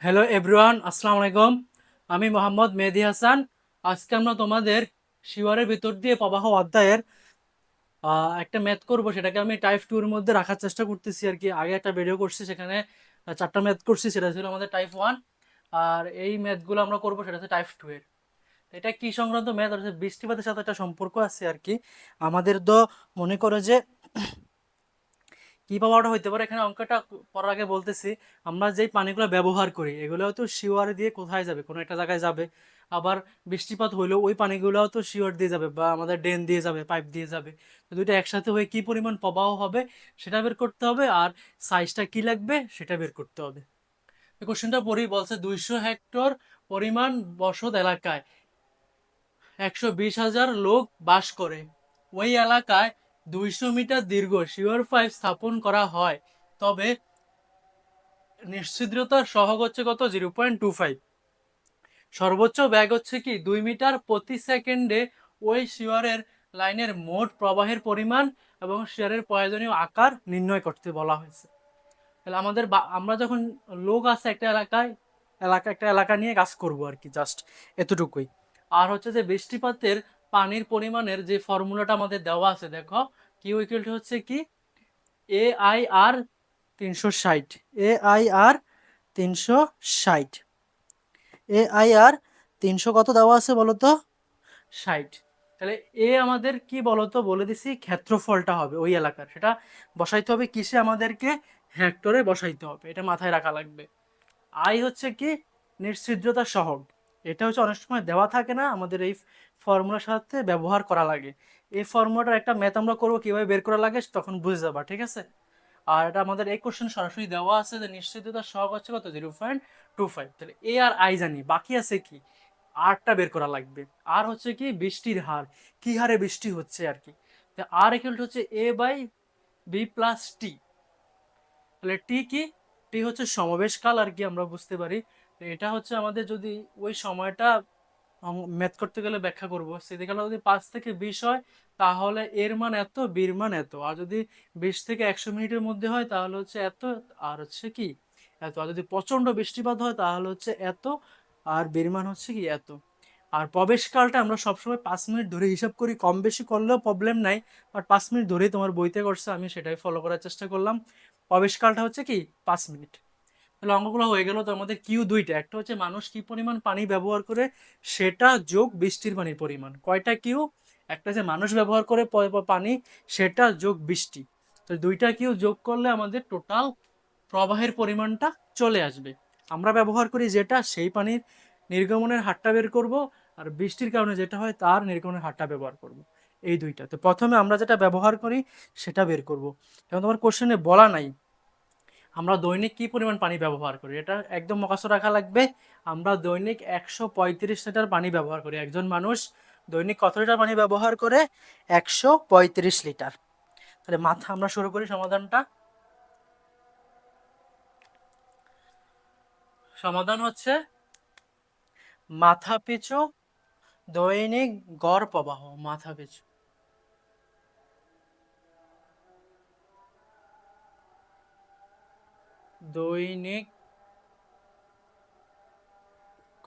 Hello everyone, আসসালামু আলাইকুম। আমি মোহাম্মদ মেহেদি হাসান। আজকে আমরা তোমাদের শিওরের ভিতর দিয়ে প্রবাহ অধ্যায়ের একটা ম্যাথ করব। সেটাকে আমি টাইপ 2 এর মধ্যে রাখার চেষ্টা করতেছি আর কি। আগে একটা ভিডিও করছি, সেখানে চারটা ম্যাথ করছি, সেটা ছিল আমাদের টাইপ 1। আর এই ম্যাথগুলো আমরা করব, সেটা হচ্ছে টাইপ 2 এর। তো এটা কি সংক্রান্ত ম্যাথ? হচ্ছে বৃষ্টিপাতের সাথে একটা সম্পর্ক আছে আর কি। আমাদের তো মনে করো যে কি পাওয়াটা হইতে পারে, এখানে অঙ্কটা পড়ার আগে বলতেছি। আমরা যেই পানিগুলো ব্যবহার করি এগুলোও তো শিওর দিয়ে কোথায় যাবে, কোনো একটা জায়গায় যাবে। আবার বৃষ্টিপাত হইলেও ওই পানিগুলোও তো শিওর দিয়ে যাবে, বা আমাদের ড্রেন দিয়ে যাবে, পাইপ দিয়ে যাবে। তো দুইটা একসাথে হয়ে কি পরিমাণ প্রবাহ হবে সেটা বের করতে হবে, আর সাইজটা কি লাগবে সেটা বের করতে হবে। কোশ্চেনটা পড়ি, বলছে 200 হেক্টর পরিমাণ বসত এলাকায় 120,000 লোক বাস করে। ওই এলাকায় 200 মিটার দীর্ঘ শিওর পাইপ স্থাপন করা হয়, তবে নিশ্ছিদ্রতার সহগ হচ্ছে কত? 0.25। সর্বোচ্চ ব্যাগ হচ্ছে কি 2 মিটার প্রতি সেকেন্ডে। ওই শিওরের লাইনের মোট প্রবাহের পরিমাণ এবং শিওরের প্রয়োজনীয় আকার নির্ণয় করতে বলা হয়েছে। তাহলে আমাদের আমরা যখন লোক আছে একটা এলাকায়, একটা এলাকা নিয়ে কাজ করব আর কি, জাস্ট এতটুকুই। আর হচ্ছে যে বৃষ্টিপাতের পানির পরিমাণের যে ফর্মুলাটা আমাদের দেওয়া আছে, দেখো কিউ ইকুয়াল টু হচ্ছে কি AIR 360। AIR 360, AIR 300 কত দেওয়া আছে বলো তো? 60। তাহলে আমাদের কি বলতো, বলে দিছি ক্ষেত্রফলটা হবে ওই এলাকার, সেটা বসাইতে হবে কিসে? আমাদেরকে হেক্টরে বসাইতে হবে, এটা মাথায় রাখা লাগবে। আই হচ্ছে কি নিশ্ছিদ্রতার সহগ। এটা হচ্ছে অনেক সময় দেওয়া থাকে না, আমাদের এই ফর্মুলার সাথে ব্যবহার করা লাগে। এই ফর্মুলাটার একটা ম্যাথ আমরা করবো, কিভাবে বের করা লাগে তখন বুঝে যাবা, ঠিক আছে? আর এটা আমাদের এই কোশ্চেন সরাসরি দেওয়া আছে যে নিশ্চিততার সহগ হচ্ছে কত? 0.25। তাহলে এ আর আই জানি, বাকি আছে কি আরটা বের করা লাগবে। আর হচ্ছে কি বৃষ্টির হার, কি হারে বৃষ্টি হচ্ছে আর কি। আর ইকুয়াল টু হচ্ছে A/B+T। তাহলে টি কি? টি হচ্ছে সমাবেশকাল আর কি, আমরা বুঝতে পারি। তো এটা হচ্ছে আমাদের যদি ওই সময়টা ম্যাথ করতে গেলে ব্যাখ্যা করবো, সেদিকে যদি 5 থেকে 20 হয় তাহলে এর মান এত, বির মান এত। আর যদি 20 থেকে 100 মিনিটের মধ্যে হয় তাহলে হচ্ছে এত, আর হচ্ছে কি এত। আর যদি প্রচন্ড বৃষ্টিপাত হয় তাহলে হচ্ছে এত, আর বির মান হচ্ছে কি এত। আর প্রবেশকালটা আমরা সবসময় 5 মিনিট ধরে হিসাব করি, কম বেশি করলেও প্রবলেম নাই। বাট 5 মিনিট ধরেই তোমার বইতে করছে, আমি সেটাই ফলো করার চেষ্টা করলাম। প্রবেশকালটা হচ্ছে কি 5 মিনিট। তাহলে অঙ্কগুলো হয়ে গেল। তো আমাদের কিউ দুইটা, একটা হচ্ছে মানুষ কি পরিমাণ পানি ব্যবহার করে সেটা যোগ বৃষ্টির পানির পরিমাণ। কয়টা কিউ? একটা যে মানুষ ব্যবহার করে পানি, সেটা যোগ বৃষ্টি। তো দুইটা কিউ যোগ করলে আমাদের টোটাল প্রবাহের পরিমাণটা চলে আসবে। আমরা ব্যবহার করি যেটা, সেই পানির নির্গমনের হারটা বের করব, আর বৃষ্টির কারণে যেটা হয় তার নির্গমনের হারটা ব্যবহার করব। এই দুইটা। তো প্রথমে আমরা যেটা ব্যবহার করি সেটা বের করব। এবং তোমার কোশ্চেনে বলা নাই আমরা দৈনিক কি পরিমাণ পানি ব্যবহার করি, এটা একদম মুখস্থ রাখা লাগবে। আমরা দৈনিক 135 লিটার পানি ব্যবহার করি। একজন মানুষ দৈনিক কত লিটার পানি ব্যবহার করে? 135 লিটার। তাহলে মাথা আমরা শুরু করি সমাধানটা। সমাধান হচ্ছে মাথা পিছু দৈনিক গড় প্রবাহ। মাথা পিছু দৈনিক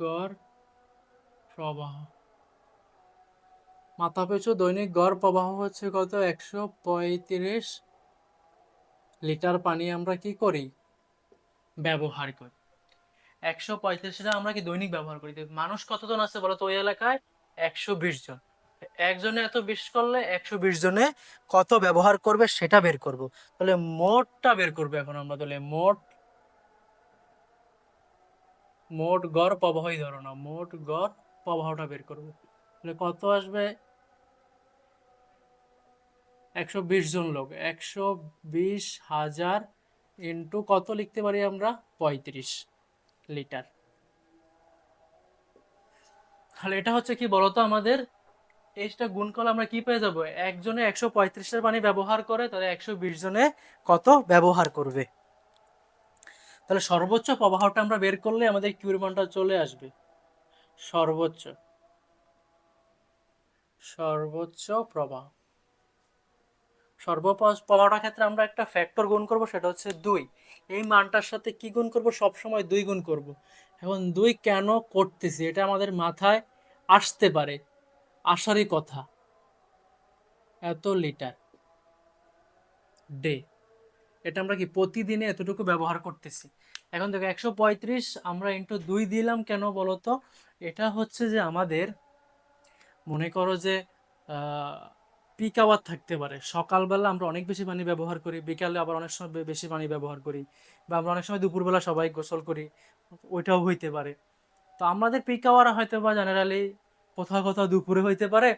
গড় প্রবাহ। মাথা পিছু দৈনিক গড় প্রবাহ হচ্ছে কত? 135 লিটার পানি আমরা কি করি? ব্যবহার করি। 135 লিটার আমরা কি দৈনিক ব্যবহার করি। মানুষ কতজন আছে বলো তো ওই এলাকায়? 120 জন। একজনে এত 20 করলে 120 জনে কত ব্যবহার করবে সেটা বের করব। তাহলে মোটটা বের করবো এখন আমরা। তাহলে মোট মোট গড় প্রবাহই ধরো না, মোট গড় প্রবাহটা বের করব। তাহলে কত আসবে? 120 জন লোক, 120,000 ইন্টু কত লিখতে পারি আমরা? 35 লিটার। তাহলে এটা হচ্ছে কি বলতো, আমাদের এইটা গুণ করলে আমরা কি পেয়ে যাবো? একজনে 135 লিটার পানি ব্যবহার করে, তাহলে 120 জনে কত ব্যবহার করবে। তাহলে সর্বোচ্চ প্রবাহটা আমরা বের করলে আমাদের কিউর মানটা চলে আসবে। সর্বোচ্চ সর্বোচ্চ প্রবাহ, প্রবাহটার ক্ষেত্রে আমরা একটা ফ্যাক্টর গুণ করব, সেটা হচ্ছে 2। এই মানটার সাথে কি গুণ করব, সব সময় 2 গুণ করব। এখন 2 কেন করতেছি এটা আমাদের মাথায় আসতে পারে, আসারই কথা। এত লিটার ডে, এটা আমরা কি প্রতিদিনে এতটুকু ব্যবহার করতেছি। এখন দেখো 135 আমরা ইন্টু 2 দিলাম কেন বলো তো? এটা হচ্ছে যে আমাদের মনে করো যে পিক আওয়ার থাকতে পারে, সকালবেলা আমরা অনেক বেশি পানি ব্যবহার করি, বিকালে আবার অনেক সময় বেশি পানি ব্যবহার করি, বা আমরা অনেক সময় দুপুরবেলা সবাই গোসল করি, ওইটাও হইতে পারে। তো আমাদের পিক আওয়ার হয়তো বা জেনারেলি কোথাও কোথাও দুপুরে হইতে পারে,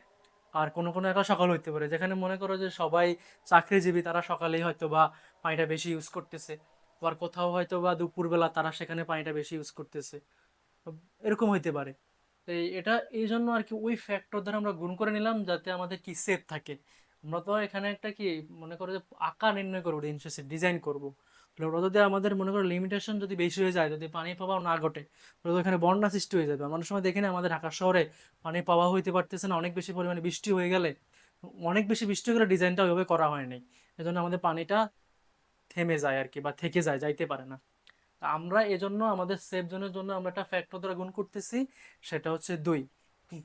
আর কোনো কোনো একা সকাল হইতে পারে, যেখানে মনে করো যে সবাই চাকরিজীবী, তারা সকালেই হয়তো বা পানিটা বেশি ইউজ করতেছে, আবার কোথাও হয়তো বা দুপুরবেলা তারা সেখানে পানিটা বেশি ইউজ করতেছে, তো এরকম হইতে পারে। তো এটা এই জন্য আর কি ওই ফ্যাক্টর দ্বারা আমরা গুণ করে নিলাম, যাতে আমাদের কি সেভ থাকে। আমরা তো এখানে একটা কি মনে করো যে আকার নির্ণয় করবো, ডিজাইন করবো, তাহলে ওটা যদি আমাদের মনে করো লিমিটেশন যদি বেশি হয়ে যায়, যদি পানি প্রবাহ না ঘটে, তাহলে তো এখানে বন্যা সৃষ্টি হয়ে যাবে। আমরা অনেক সময় দেখি না আমাদের ঢাকা শহরে পানি প্রবাহ হইতে পারতেছে না, অনেক বেশি পরিমাণে বৃষ্টি হয়ে গেলে, অনেক বেশি বৃষ্টি হয়ে গেলে ডিজাইনটা ওইভাবে করা হয়নি, এজন্য আমাদের পানিটা থেমে যায় আর কি, বা থেকে যায়, যাইতে পারে না। তা আমরা এজন্য আমাদের সেফ জোনের জন্য আমরা একটা ফ্যাক্টর দ্বারা গুণ করতেছি, সেটা হচ্ছে 2।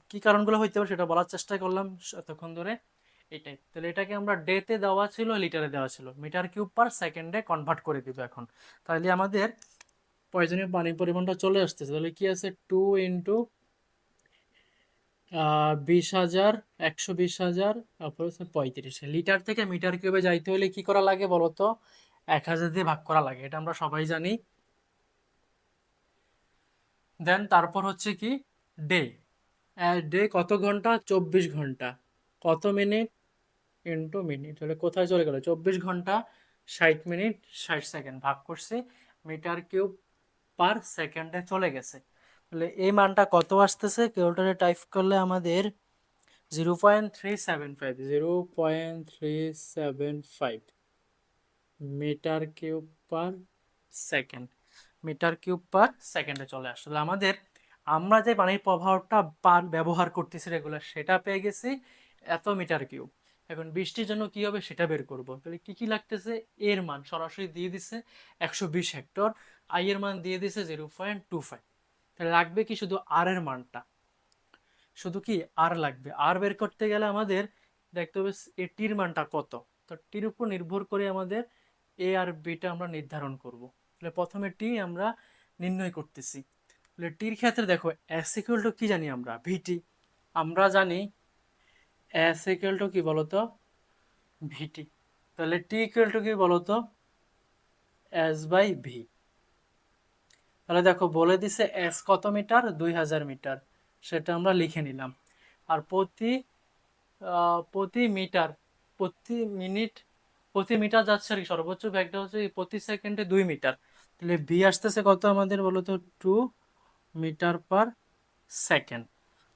কি কারণগুলো হইতে পারে সেটা বলার চেষ্টা করলাম এতক্ষণ ধরে। এটাই, তাহলে এটাকে আমরা ডেতে দেওয়া ছিল, লিটারে দেওয়া ছিল, মিটার কিউব পার সেকেন্ডে কনভার্ট করে দিব এখন। তাহলে আমাদের প্রয়োজনীয় পানির পরিমাণটা চলে আসতেছে। তাহলে কি আছে, 2 ইন্টু 20,000, 120,000, তারপর হচ্ছে 35। লিটার থেকে মিটার কিউবে যাইতে হলে কি করা লাগে বলতো? 1,000 দিয়ে ভাগ করা লাগে, এটা আমরা সবাই জানি। দেন তারপর হচ্ছে কি, ডে। ডে কত ঘন্টা? 24 ঘন্টা। কত মিনিট? ইন্টু মিনিট, তাহলে কোথায় চলে গেল? 24 ঘন্টা 60 মিনিট 60 সেকেন্ড ভাগ করছি মিটার কিউব পার সেকেন্ডে চলে গেছে। তাহলে এই মানটা কত আসতেছে? ক্যালকুলেটরে টাইপ করলে আমাদের 0.375, 0.375 metre cube per second, metre cube per সেকেন্ডে চলে আসলে আমাদের। আমরা যে পানির প্রবাহটা ব্যবহার করতেছি রেগুলার, সেটা পেয়ে গেছি এত মিটার কিউব। এখন বৃষ্টির জন্য কি হবে সেটা বের করব। তাহলে কি কি লাগতেছে? এর মান সরাসরি দিয়ে দিছে 120 হেক্টর, আই এর মান দিয়ে দিছে 0.25। তাহলে লাগবে কি শুধু আর এর মানটা, শুধু কি আর লাগবে। আর বের করতে গেলে আমাদের দেখতে হবে এটির মানটা কত। তো টির উপর নির্ভর করে আমাদের এ আর বিটা আমরা নির্ধারণ করব। তাহলে প্রথমে টি আমরা নির্ণয় করতেছি। তাহলে টির ক্ষেত্রে দেখো এস ইকুয়াল টু কি জানি আমরা? ভিটি। আমরা জানি এস ইকুয়াল টু কি বলতো? ভিটি। তাহলে টি ইকুয়াল টু কি বলতো? S by V. তাহলে দেখো বলে দিছে এস কত মিটার? 2000 মিটার, সেটা আমরা লিখে নিলাম। আর প্রতি মিটার, প্রতি মিনিট, প্রতি মিটার যাচ্ছে আর কি, সর্বোচ্চ ব্যাগটা হচ্ছে প্রতি সেকেন্ডে 2 মিটার। তাহলে ভি আসতেছে কত আমাদের বলো তো? 2 মিটার পার সেকেন্ড।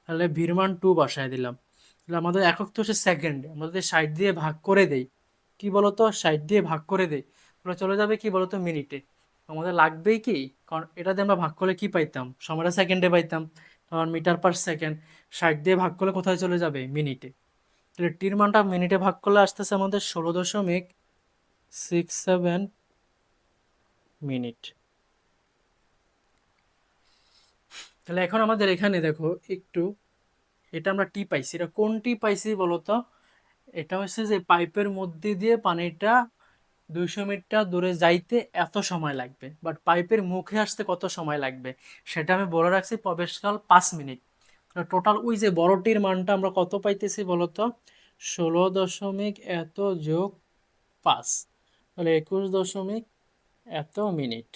তাহলে ভির মান 2 বসায় দিলাম। তাহলে আমাদের একক তো হচ্ছে সেকেন্ডে, আমরা যদি 60 দিয়ে ভাগ করে দেই, কি বলতো, 60 দিয়ে ভাগ করে দেই, তাহলে চলে যাবে কি বলতো? মিনিটে। আমাদের লাগবেই কি, কারণ এটা দিয়ে আমরা ভাগ করলে কি পাইতাম? সময়টা সেকেন্ডে পাইতাম, কারণ মিটার পার সেকেন্ড। 60 দিয়ে ভাগ করলে কোথায় চলে যাবে? মিনিটে। তাহলে টির মানটা মিনিটে ভাগ করলে আসতেছে আমাদের 16.67 মিনিট। তাহলে এখন আমাদের এখানে দেখো একটু, এটা আমরা টি পাইছি, এটা কোন টি পাইছি বলতো? এটা হচ্ছে যে পাইপের মধ্যে দিয়ে পানিটা 200 মিটার দূরে যাইতে এত সময় লাগবে, বাট পাইপের মুখে আসতে কত সময় লাগবে সেটা আমি বলে রাখছি, প্রবেশকাল 5 মিনিট। টোটাল ওই যে বড়টির মানটা আমরা কত পাইতেছি বলতো? 16 দশমিক যোগ 5, তাহলে 21 দশমিক মিনিট।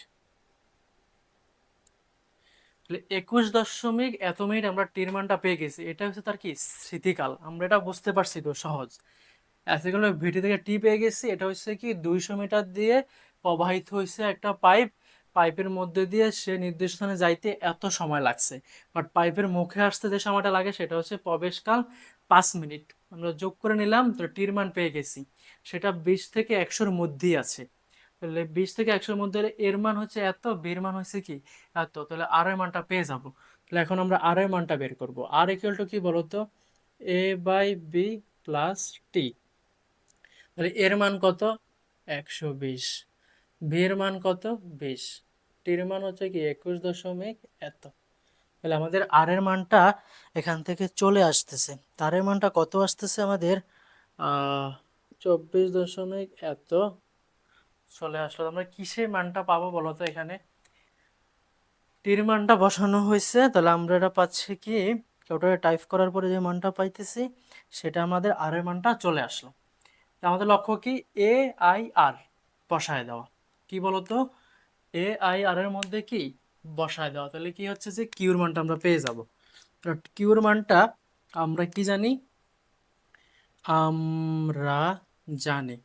তাহলে 21 দশমিক মিনিট আমরা টির মানটা পেয়ে গেছি। এটা হচ্ছে তার কি স্মৃতিকাল, আমরা এটা বুঝতে পারছি তো সহজ। এতগুলো ভিটি থেকে টি পেয়ে গেছি। এটা হচ্ছে কি 200 মিটার দিয়ে প্রবাহিত হয়েছে একটা পাইপ, পাইপের মধ্যে দিয়ে সে নির্দিষ্ট স্থানে যাইতে এত সময় লাগছে, বাট পাইপের মুখে আসতে যে সময়টা লাগে সেটা হচ্ছে প্রবেশকাল 5 মিনিট। আমরা যোগ করে নিলাম, তো টির মান পেয়ে গেছি, সেটা 20 থেকে 100-র মধ্যেই আছে। তাহলে 20 থেকে 100-র মধ্যে এর মান হচ্ছে এত, বির মান হচ্ছে কি এত, তাহলে আর এর মানটা পেয়ে যাব। তাহলে এখন আমরা আর এর মানটা বের করব। আর ইকুয়াল টু কি বলতো? এ বাই বি প্লাস টি। তাহলে এর মান কত? 120। ভি এর মান কত? 20। টির মান হচ্ছে কি 21 এত। তাহলে আমাদের আর এর মানটা এখান থেকে চলে আসতেছে। তার এর মানটা কত আসতেছে আমাদের? 24 এত চলে আসলো। আমরা কিসের মানটা পাবো বলো তো? এখানে টির মানটা বসানো হয়েছে, তাহলে আমরা এটা পাচ্ছি কি, ওটা টাইপ করার পরে যে মানটা পাইতেছি সেটা আমাদের আর এর মানটা চলে আসলো। আমাদের লক্ষ্য কি? এ আই আর বসায় দেওয়া। কি বলতো? এ আই আর এর মধ্যে কি বসায় দেওয়া। তাহলে কি হচ্ছে যে কিউর মানটা আমরা পেয়ে যাব। কিউর মানটা আমরা কি জানি? আমরা জানি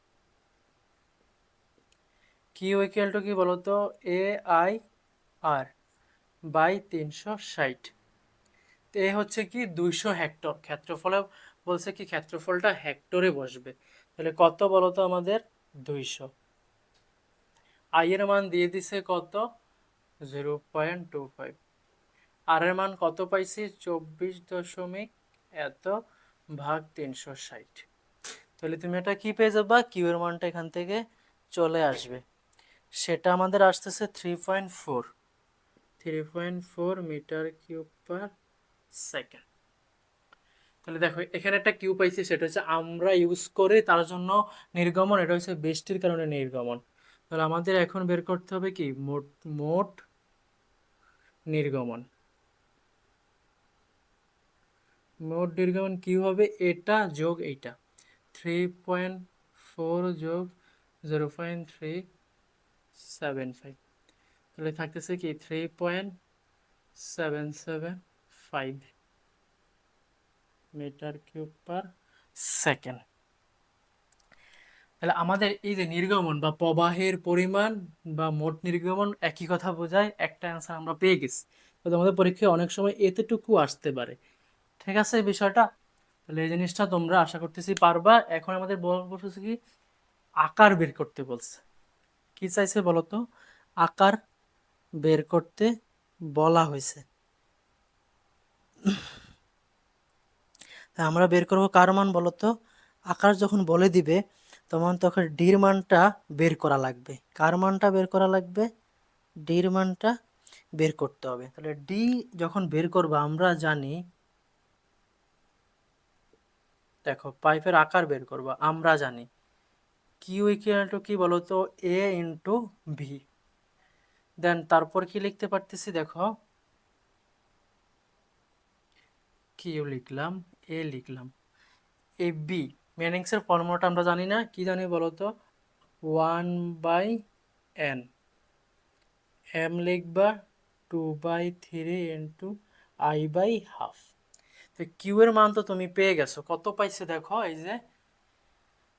কিউ ইকুয়াল টু কি বলতো? A I R by 360। এ হচ্ছে কি 200 হেক্টর ক্ষেত্রফলে, বলছে কি ক্ষেত্রফলটা হেক্টরে বসবে। তাহলে কত বলতো আমাদের? 200। আই এর মান দিয়ে দিছে কত? 0.25। আর এর মান কত পাইছি? 24 এত ভাগ 360। তাহলে তুমি এটা কি পেয়ে যাবা? কিউ এর মানটা এখান থেকে চলে আসবে। সেটা আমাদের আসতেছে 3.4 মিটার কিউব পার সেকেন্ড। তাহলে দেখো এখানে একটা কিউ পাইছি, সেটা হচ্ছে আমরা ইউজ করে তার জন্য নির্গমন, এটা হচ্ছে বৃষ্টির কারণে নির্গমন। তাহলে আমাদের এখন বের করতে হবে কি মোট মোট নির্গমন। মোট নির্গমন কি হবে? এটা যোগ এইটা, 3.4 যোগ 0.375। তাহলে থাকতেছে কি 3.775 মিটার কিউব পার সেকেন্ড। তাহলে আমাদের এই যে নির্গমন বা প্রবাহের পরিমাণ বা মোট নির্গমন একই কথা বোঝায়, একটা অ্যান্সার আমরা পেয়ে গেছি। তো তোমাদের পরীক্ষায় অনেক সময় এতটুকু আসতে পারে। ঠিক আছে এই বিষয়টা? তাহলে এই জিনিসটা তোমরা আশা করতেছি পারবা। এখন আমাদের বলছে কি আকার বের করতে বলছে। কি চাইছে বলো তো? আকার বের করতে বলা হয়েছে। আমরা বের করব কার মান বলো তো? আকার যখন বলে দিবে তখন ডির মানটা বের করা লাগবে। কার মানটা বের করা লাগবে? ডির মানটা বের করতে হবে। তাহলে ডি যখন বের করবো আমরা জানি, দেখো পাইপের আকার বের করবো আমরা জানি কিউ ইকুয়াল টু কি বলতো? এ ইন্টু ভি। দেন তারপর কি লিখতে পারতেছি? দেখো কিউ লিখলাম, এ লিখলাম, এ বি। মেনিংসের ফর্মুলাটা আমরা জানি না, কি জানি বলতো? 1/n। এম লিখবা 2/3 ইন্টু I/12। তো কিউ এর মান তো তুমি পেয়ে গেছো, কত পাইছো দেখো, এই যে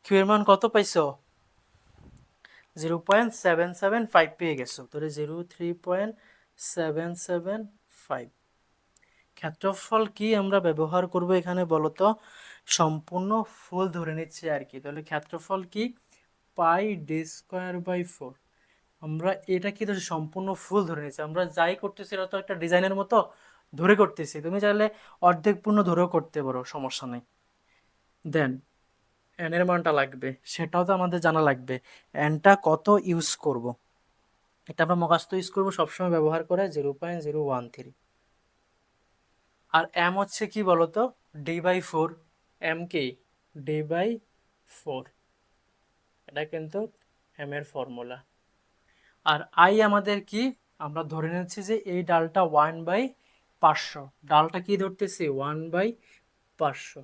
কিউ এর মান কত পাইছো? 0.775 পেয়ে গেছো। তাহলে 03.775। ক্ষেত্রফল কি আমরা ব্যবহার করব এখানে বলতো? সম্পূর্ণ ফুল ধরে নিচ্ছে আর কি। তাহলে ক্ষেত্রফল কি? πd²/4। আমরা এটা কি ধরে সম্পূর্ণ ফুল ধরে নিচ্ছি। আমরা যাই করতেছি এটা তো একটা ডিজাইনের মতো ধরে করতেছি। তুমি চাইলে অর্ধেক পূর্ণ ধরেও করতে পারো, সমস্যা নেই। দেন এন এর মানটা লাগবে, সেটাও তো আমাদের জানা লাগবে। এনটা কত ইউজ করব, এটা আমরা মুখস্থ ইউজ করবো সবসময় ব্যবহার করে 0.013। আর এম হচ্ছে কি বলতো? d/4। এম কি? d/4। এটা কিন্তু এম এর ফর্মুলা। আর আই আমাদের কি? আমরা ধরে নিচ্ছি যে এই ডালটা 1/500। ডালটা কি ধরতেছি? 1/500।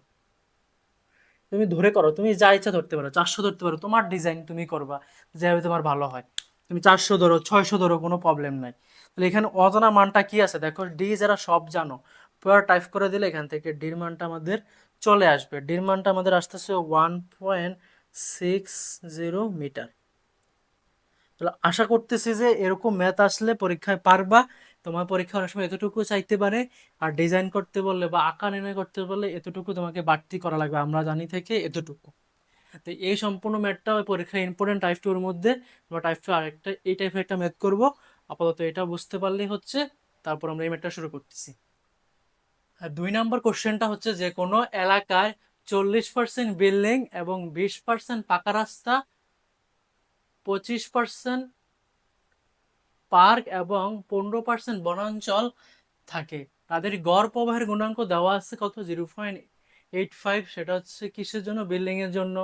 তুমি ধরে করো, তুমি যা ইচ্ছা ধরতে পারো, 400 ধরতে পারো, তোমার ডিজাইন তুমি করবা যেভাবে তোমার ভালো হয়। তুমি 400 ধরো, 600 ধরো, কোনো প্রবলেম নাই। তাহলে এখানে অজানা মানটা কি আছে দেখো? ডি যারা সব জানো পুরো টাইপ করে দিলে এখান থেকে ডির মানটা আমাদের চলে আসবে। ডির মানটা আমাদের আসতেছে 1.60 মিটার। তাহলে আশা করতেছি যে এরকম ম্যাথ আসলে পরীক্ষায় পারবা। তোমার পরীক্ষা অনেক সময় এতটুকু চাইতে পারে, আর ডিজাইন করতে বললে বা আকার নির্ণয় করতে বললে এতটুকু তোমাকে বাড়তি করা লাগবে, আমরা জানি থেকে এতটুকু। তো এই সম্পূর্ণ ম্যাথটা ওই পরীক্ষায় ইম্পর্টেন্ট টাইপ 2 এর মধ্যে। আমরা টাইপ 2 আরেকটা এই টাইপের একটা ম্যাথ করব। আপাতত এটা বুঝতে পারলেই হচ্ছে, তারপর আমরা এই ম্যাথটা শুরু করতেছি। আর 2 নম্বর কোশ্চেনটা হচ্ছে যে কোনো এলাকায় 40% বিল্ডিং এবং 20% পাকা রাস্তা, 25% পার্ক এবং 15% বনাঞ্চল থাকে, তাদের গড় প্রবাহের গুণাঙ্ক দেওয়া আছে কত, 0.85। সেটা হচ্ছে কিসের জন্য, বিল্ডিং এর জন্য,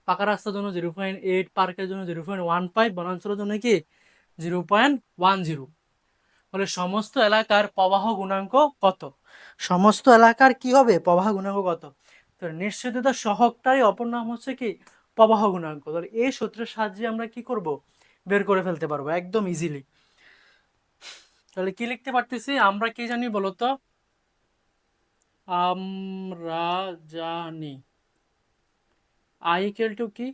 পাকা রাস্তার জন্য 0.8, পার্কের জন্য 0.15, বনাঞ্চলের জন্য কি 0.10। বলে সমস্ত এলাকার প্রবাহ গুণাঙ্ক কত, সমস্ত এলাকার কি হবে প্রবাহ গুণাঙ্ক কত। তো নিশ্চিত সহগটারই অপর নাম হচ্ছে কি প্রবাহ গুণাঙ্ক। তাহলে এই সূত্রের সাহায্যে আমরা কি করব, বের করে ফেলতে পারবো একদম ইজিলি। তাহলে কি লিখতে পারতেছি, আমরা কি জানি বলতো, আমরা জানি আই ইকুয়াল টু কি,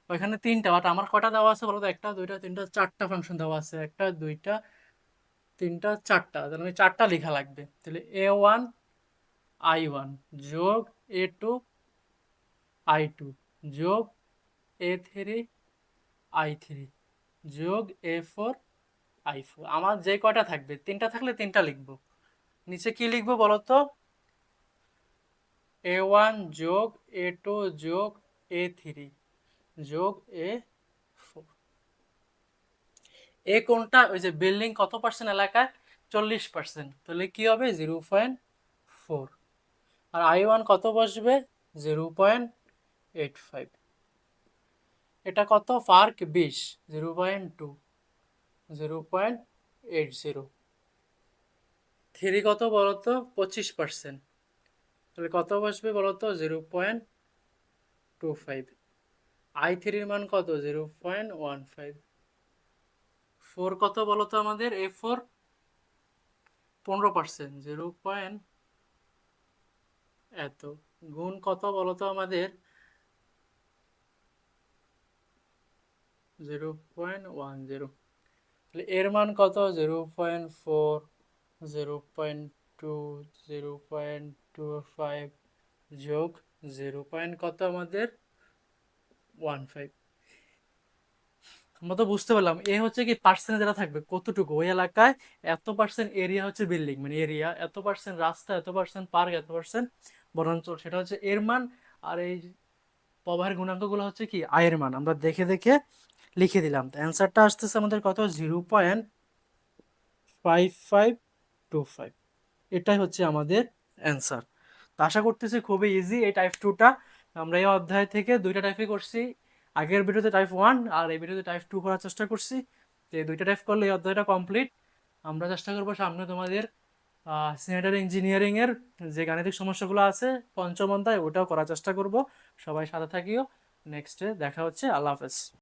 ওইখানে তিনটা, বাট আমার কটা দেওয়া আছে বলতো, একটা দুইটা তিনটা চারটা ফাংশন দেওয়া আছে, একটা দুইটা তিনটা চারটা, তাহলে আমি চারটা লেখা লাগবে। তাহলে A1 I1 যোগ A2 I2 যোগ A3 I3 যোগ A4 I4। আমার যে কয়টা থাকবে, তিনটা থাকলে তিনটা লিখবো। নিচে কি লিখবো বলতো, A1 যোগ A2 যোগ A3 যোগ A4। এ কোনটা, ওই যে বিল্ডিং কত পার্সেন্ট এলাকায়, 40%, তাহলে কি হবে 0.4। আর I1 কত বসবে, 0.85। এটা কত, ফার্ক 20, 0.2, 0.80। 3 কত বলতো, 25%, তাহলে কত বসবে বলতো, 0.25। I3 মান কত, 0.15। 4 কত বলতো আমাদের, A4 15%, 0. এত গুণ কত বলতো আমাদের, 0.10। তাহলে এর মান কত, 0.4, 0.2, 0.25 যোগ 0. কত আমাদের 15। আমরা তো বুঝতে পারলাম এ হচ্ছে কি পার্সেন্ট যেটা থাকবে কতটুকু ওই এলাকায়, এত পার্সেন্ট এরিয়া হচ্ছে বিল্ডিং, মানে এরিয়া, এত পার্সেন্ট রাস্তা, এত পার্সেন্ট পার্ক, এত পার্সেন্ট বনাঞ্চল, সেটা হচ্ছে এর মান। আর এই প্রবাহের গুণাঙ্কগুলো হচ্ছে কি আয়ের মান। আমরা দেখে দেখে লিখে দিলাম। তো অ্যান্সারটা আসতেছে আমাদের কত, 0.5525। এটাই হচ্ছে আমাদের অ্যান্সার। তো আশা করতেছি খুবই ইজি এই টাইপ 2টা। আমরা এই অধ্যায় থেকে দুইটা টাইপই করছি, আগের ভিডিওতে টাইপ 1 আর এই ভিডিওতে টাইপ 2 করার চেষ্টা করছি। তো এই দুইটা টাইপ করলে এই অধ্যায়টা কমপ্লিট। আমরা চেষ্টা করবো সামনে তোমাদের স্যানিটারি ইঞ্জিনিয়ারিং এর যে গাণিতিক সমস্যাগুলো আছে পঞ্চম অধ্যায়, ওটাও করার চেষ্টা করব। সবাই সাথে থাকিও। নেক্সটে দেখা হচ্ছে, আল্লাহ হাফেজ।